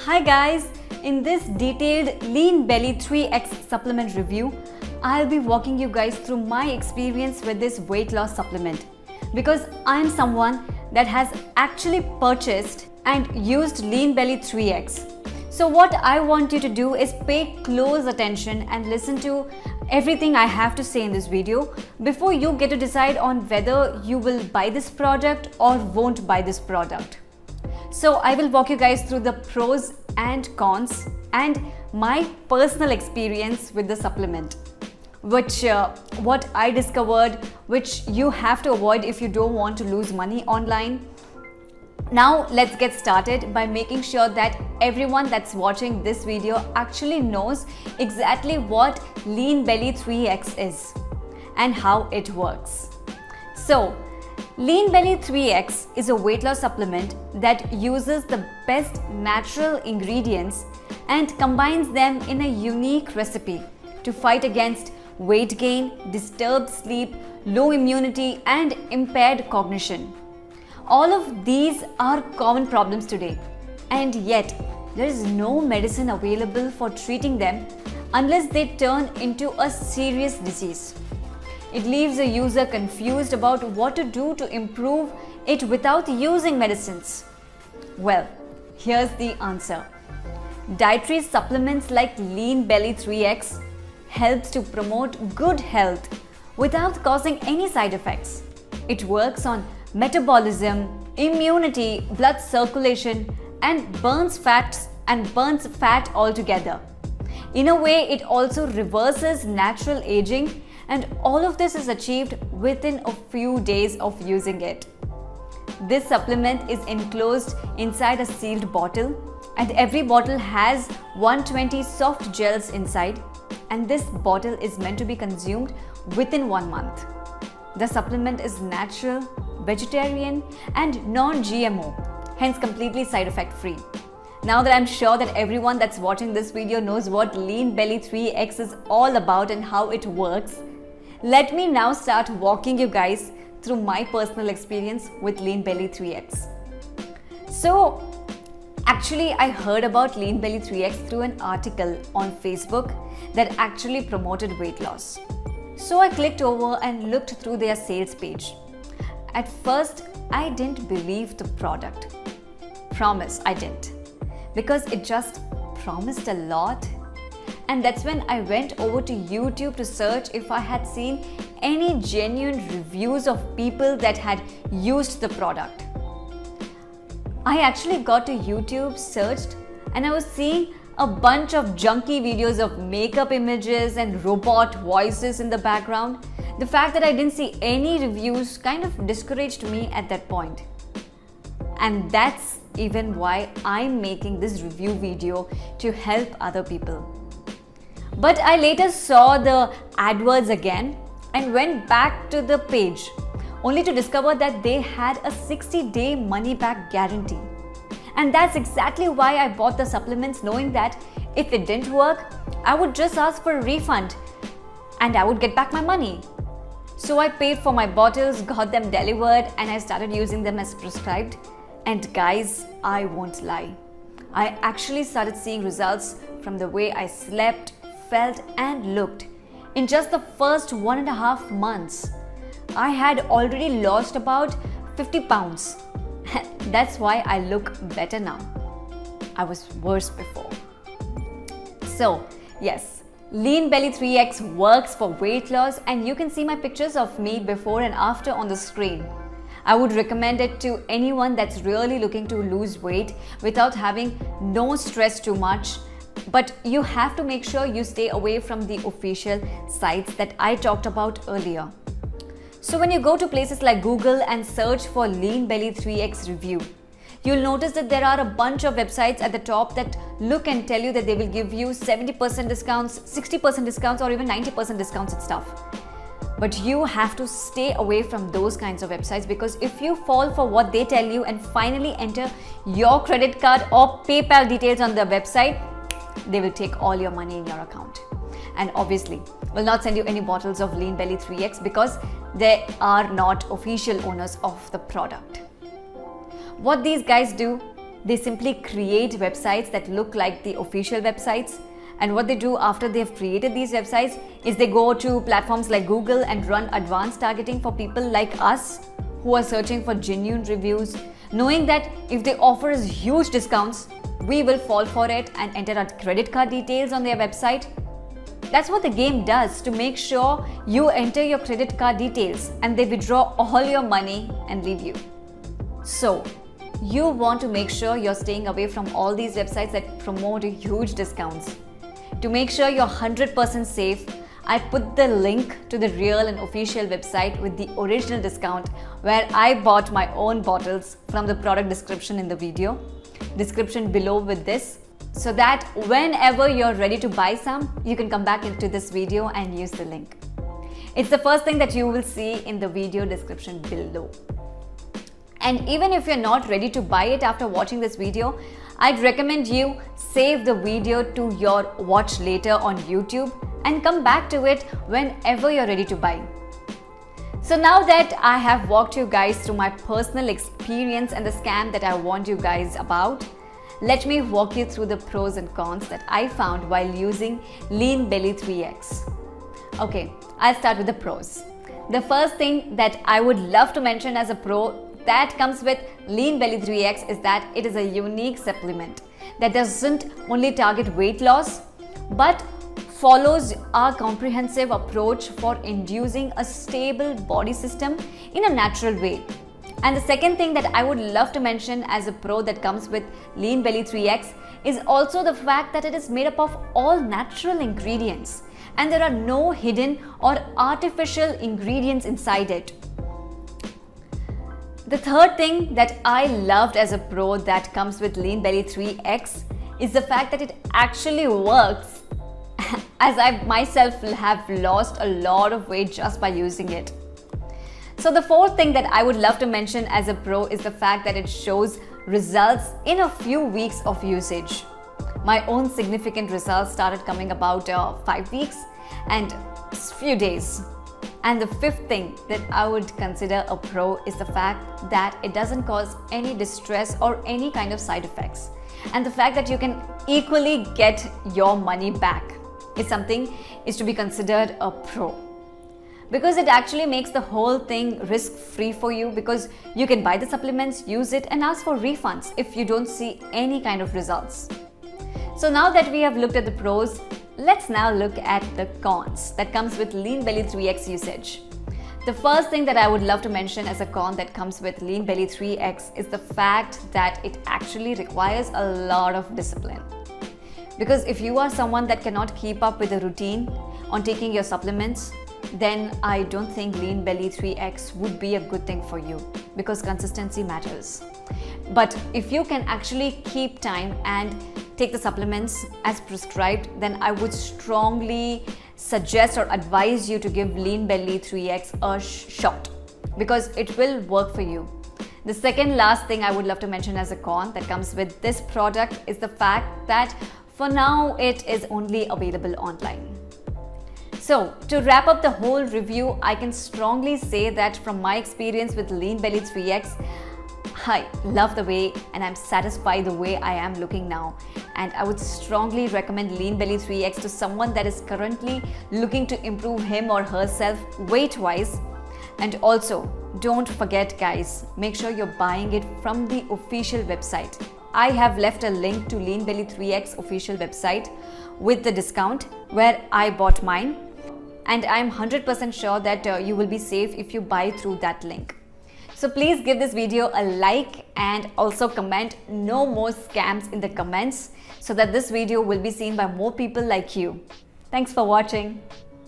Hi guys, in this detailed Lean Belly 3X supplement review, I'll be walking you guys through my experience with this weight loss supplement because I'm someone that has actually purchased and used Lean Belly 3X. So what I want you to do is pay close attention and listen to everything I have to say in this video before you get to decide on whether you will buy this product or won't buy this product. So I will walk you guys through the pros and cons and my personal experience with the supplement, which what I discovered, which you have to avoid if you don't want to lose money online. Now let's get started by making sure that everyone that's watching this video actually knows exactly what Lean Belly 3X is and how it works. So Lean Belly 3X is a weight loss supplement that uses the best natural ingredients and combines them in a unique recipe to fight against weight gain, disturbed sleep, low immunity, and impaired cognition. All of these are common problems today, and yet there is no medicine available for treating them unless they turn into a serious disease. It leaves a user confused about what to do to improve it without using medicines. Well, here's the answer. Dietary supplements like Lean Belly 3X helps to promote good health without causing any side effects. It works on metabolism, immunity, blood circulation, and burns fat altogether. In a way, it also reverses natural aging, and all of this is achieved within a few days of using it. This supplement is enclosed inside a sealed bottle, and every bottle has 120 soft gels inside, and this bottle is meant to be consumed within 1 month. The supplement is natural, vegetarian, and non-GMO, hence completely side effect free. Now that I'm sure that everyone that's watching this video knows what Lean Belly 3X is all about and how it works, let me now start walking you guys through my personal experience with Lean Belly 3X. So actually I heard about Lean Belly 3X through an article on Facebook that actually promoted weight loss. So I clicked over and looked through their sales page. At first, I didn't believe the product. Promise, I didn't. Because it just promised a lot. And that's when I went over to YouTube to search if I had seen any genuine reviews of people that had used the product. I actually got to YouTube, searched, and I was seeing a bunch of junky videos of makeup images and robot voices in the background. The fact that I didn't see any reviews kind of discouraged me at that point. And that's even why I'm making this review video to help other people. But I later saw the AdWords again and went back to the page only to discover that they had a 60-day money-back guarantee. And that's exactly why I bought the supplements, knowing that if it didn't work, I would just ask for a refund and I would get back my money. So I paid for my bottles, got them delivered, and I started using them as prescribed. And guys, I won't lie. I actually started seeing results from the way I slept, felt, and looked. In just the first 1.5 months, I had already lost about 50 pounds. That's why I look better now. I was worse before. So, yes, Lean Belly 3X works for weight loss, and you can see my pictures of me before and after on the screen. I would recommend it to anyone that's really looking to lose weight without having no stress too much. But you have to make sure you stay away from the official sites that I talked about earlier. So when you go to places like Google and search for Lean Belly 3X review, you'll notice that there are a bunch of websites at the top that look and tell you that they will give you 70% discounts, 60% discounts, or even 90% discounts and stuff. But you have to stay away from those kinds of websites, because if you fall for what they tell you and finally enter your credit card or PayPal details on the website, they will take all your money in your account. And obviously, will not send you any bottles of Lean Belly 3X because they are not official owners of the product. What these guys do They simply create websites that look like the official websites. And what they do after they've created these websites is they go to platforms like Google and run advanced targeting for people like us who are searching for genuine reviews, knowing that if they offer us huge discounts, we will fall for it and enter our credit card details on their website. That's what the game does to make sure you enter your credit card details and they withdraw all your money and leave you. So, you want to make sure you're staying away from all these websites that promote huge discounts. To make sure you're 100% safe, I put the link to the real and official website with the original discount where I bought my own bottles from the product description in the video. Description below with this, so that whenever you're ready to buy some, you can come back into this video and use the link. It's the first thing that you will see in the video description below. And even if you're not ready to buy it after watching this video, I'd recommend you save the video to your watch later on YouTube and come back to it whenever you're ready to buy. So now that I have walked you guys through my personal experience and the scam that I warned you guys about, let me walk you through the pros and cons that I found while using Lean Belly 3X. Okay, I'll start with the pros. The first thing that I would love to mention as a pro that comes with Lean Belly 3X is that it is a unique supplement that doesn't only target weight loss but follows our comprehensive approach for inducing a stable body system in a natural way. And the second thing that I would love to mention as a pro that comes with Lean Belly 3X is also the fact that it is made up of all natural ingredients and there are no hidden or artificial ingredients inside it. The third thing that I loved as a pro that comes with Lean Belly 3X is the fact that it actually works, as I myself have lost a lot of weight just by using it. So the fourth thing that I would love to mention as a pro is the fact that it shows results in a few weeks of usage. My own significant results started coming about 5 weeks and a few days. And the fifth thing that I would consider a pro is the fact that it doesn't cause any distress or any kind of side effects. And the fact that you can equally get your money back is to be considered a pro. Because it actually makes the whole thing risk-free for you, because you can buy the supplements, use it and ask for refunds if you don't see any kind of results. So now that we have looked at the pros, let's now look at the cons that comes with Lean Belly 3X usage. The first thing that I would love to mention as a con that comes with Lean Belly 3X is the fact that it actually requires a lot of discipline. Because if you are someone that cannot keep up with a routine on taking your supplements, then I don't think Lean Belly 3X would be a good thing for you, because consistency matters. But if you can actually keep time and take the supplements as prescribed, then I would strongly suggest or advise you to give Lean Belly 3X a shot, because it will work for you. The second last thing I would love to mention as a con that comes with this product is the fact that for now it is only available online. So to wrap up the whole review, I can strongly say that from my experience with Lean Belly 3X, I love the way and I'm satisfied the way I am looking now. And I would strongly recommend Lean Belly 3X to someone that is currently looking to improve him or herself weight-wise. And also, don't forget guys, make sure you're buying it from the official website. I have left a link to Lean Belly 3X official website with the discount where I bought mine. And I'm 100% sure that you will be safe if you buy through that link. So please give this video a like and also comment no more scams in the comments so that this video will be seen by more people like you. Thanks for watching.